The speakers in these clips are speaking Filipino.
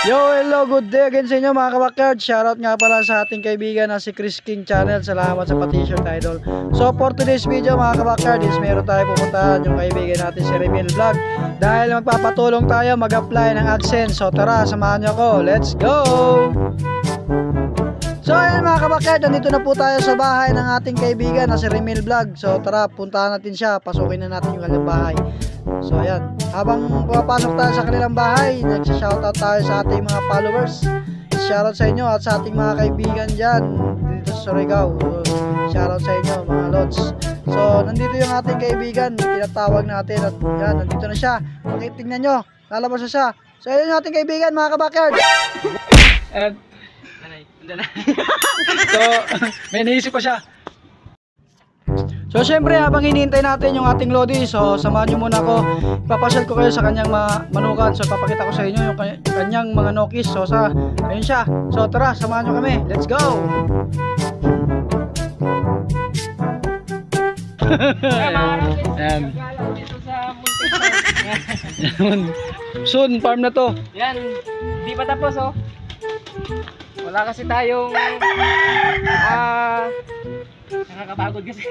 Yo, hello, good day again sa inyo mga kabackyard. Shoutout nga pala sa ating kaibigan na si Chris King Channel. Salamat sa pa-t-shirt idol. So for today's video mga kabackyard is meron tayo pupuntahan yung kaibigan natin si Remil Vlog. Dahil magpapatulong tayo mag-apply ng AdSense. So tara, samahan nyo ako. Let's go! So ayan mga kabackyard, nandito na po tayo sa bahay ng ating kaibigan na si Remil Vlog. So tara, puntahan natin siya. Pasukin na natin yung kanilang bahay. So ayan, habang pumapasok tayo sa kanilang bahay, nagsishoutout tayo sa ating mga followers. Shoutout sa inyo at sa ating mga kaibigan dyan dito sa Surigao. Shoutout sa inyo mga lods. So nandito yung ating kaibigan, tinatawag natin at yan, nandito na siya. Tingnan nyo, lalabas na siya. So ayan yung ating kaibigan mga kabackyard. So may naisip ko siya. So syempre habang hinihintay natin yung ating Lodi, so samahan nyo muna ako. Ipapasyal ko kayo sa kanyang manukan. So papakita ko sa inyo yung kanyang mga nokis. So ayun siya. So tara, samahan nyo kami. Let's go! Ayan. Soon farm na to. Yan, di pa tapos oh. Wala kasi tayong nakakapagod kasi.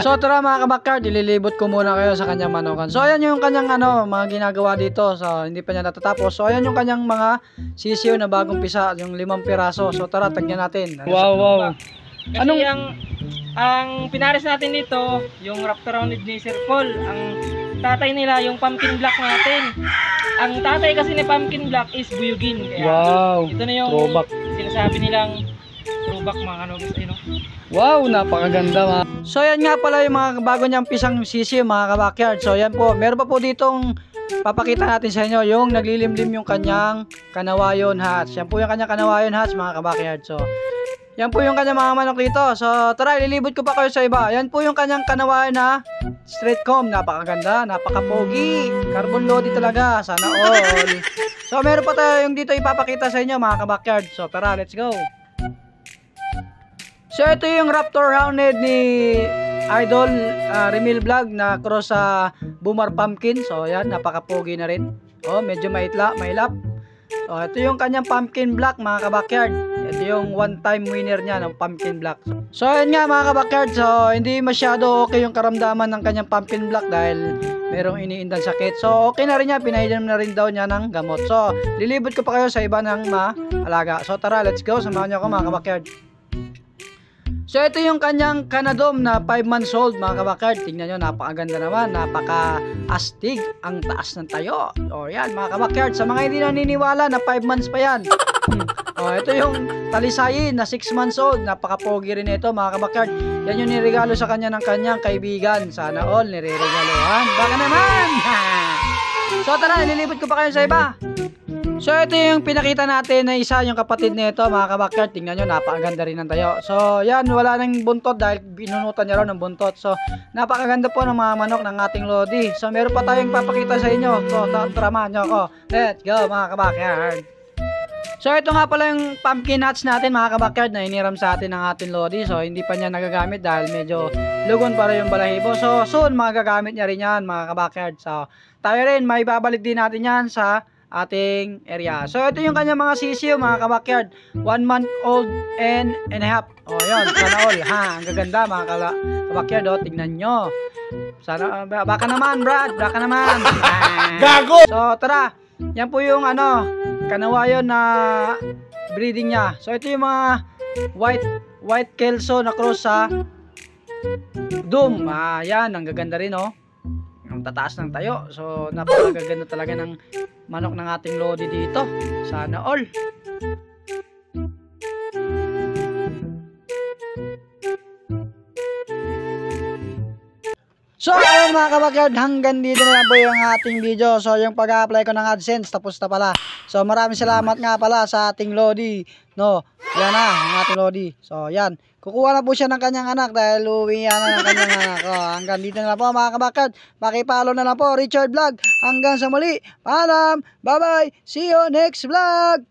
So tara mga kabackyard, ililibot ko muna kayo sa kanyang manukan. So ayan yung kanyang mga ginagawa dito. So hindi pa niya natatapos. So ayan yung kanyang mga sisiw na bagong pisa, yung 5 piraso. So tara, tagyan natin. Wow, wow. Anong ang pinares natin dito, yung Raptor Rounded ni Sir Paul. Ang tatay nila yung pumpkin black natin. Ang tatay kasi ni pumpkin black is buyugin. Kaya wow, ito na yung throwback. Sinasabi nilang throwback mga kanogis. Wow, napakaganda mga. So yan nga pala yung mga bago niyang pisang sisiw mga kabackyard. So yan po, meron pa po ditong papakita natin sa inyo yung naglilimlim yung kanyang kanawayon hats. Yan po yung kanyang kanawayon hats mga kabackyard. So yan po yung kanyang mga manok dito. So tara, ililibot ko pa kayo sa iba. Yan po yung kanyang kanawayon na straight comb. Napakaganda, napakapogi. Carbon Lodi talaga, sana all. So meron pa tayo yung dito ipapakita sa inyo mga kabackyard. So tara, let's go. So ito yung Raptor Rounded ni Idol Remil Vlog na cross sa Boomer Pumpkin. So yan, napakapogi na rin. Oh, medyo mailap. So ito yung kanyang pumpkin black mga kabackyard. Ito yung one time winner niya ng pumpkin black. So ayun nga mga kabackyard, so hindi masyado okay yung karamdaman ng kanyang pumpkin black dahil merong iniindang sakit. So okay na rin niya, pinainom na rin daw niya ng gamot. So lilibot ko pa kayo sa iba ng maalaga. So tara, let's go, samahan niyo ako mga kabackyard. So ito yung kanyang kanadom na 5 months old mga kabackyard. Tingnan nyo, napakaganda naman, napaka-astig ang taas ng tayo. O yan mga kabackyard, sa mga hindi naniniwala na 5 months pa yan. O ito yung talisayin na 6 months old. Napaka-pogi rin ito mga kabackyard. Yan yung niregalo sa kanya ng kanyang kaibigan. Sana all nireregalohan. Baka naman! So tara, nililibot ko pa kayo sa iba. So ito yung pinakita natin na isa yung kapatid nito mga kabackyard. Tingnan nyo, napakaganda rin ng tayo. So yan, wala nang buntot dahil binunutan niya raw ng buntot. So napakaganda po ng mga manok ng ating Lodi. So meron pa tayong papakita sa inyo. So tramahan nyo ako. Let's go mga kabackyard. So ito nga pala yung pumpkin nuts natin mga kabackyard na iniram sa atin ng ating Lodi. So hindi pa niya nagagamit dahil medyo lugon para yung balahibo. So soon magagamit niya rin yan mga kabackyard. So tayo rin, may babalik din natin yan sa ating area. So ito yung kanyang mga sisiw mga kabackyard, 1 month old and a half. O yun, sana all ha. Ang gaganda mga kabackyard. O tignan nyo. Sana, baka naman Brad, baka naman. Gago! So tara, yan po yung kanawayon na breeding niya. So ito yung mga white kelso na cross sa Doom. Yan, ang gaganda rin ang tataas ng tayo. So napakaganda talaga ng manok ng ating Lodi dito. Sana all. So ayun mga kabackyard, hanggang dito na lang po yung ating video. So yung pag-apply ko ng AdSense tapos na pala. So maraming salamat nga pala sa ating Lodi. Yan na ang ating Lodi. So yan, kukuha na po siya ng kanyang anak dahil uwi na ng kanyang anak. Hanggang dito na lang po mga kabackyard. Pakipollow na lang po Richard Vlog. Hanggang sa muli. Paalam. Bye bye. See you next vlog.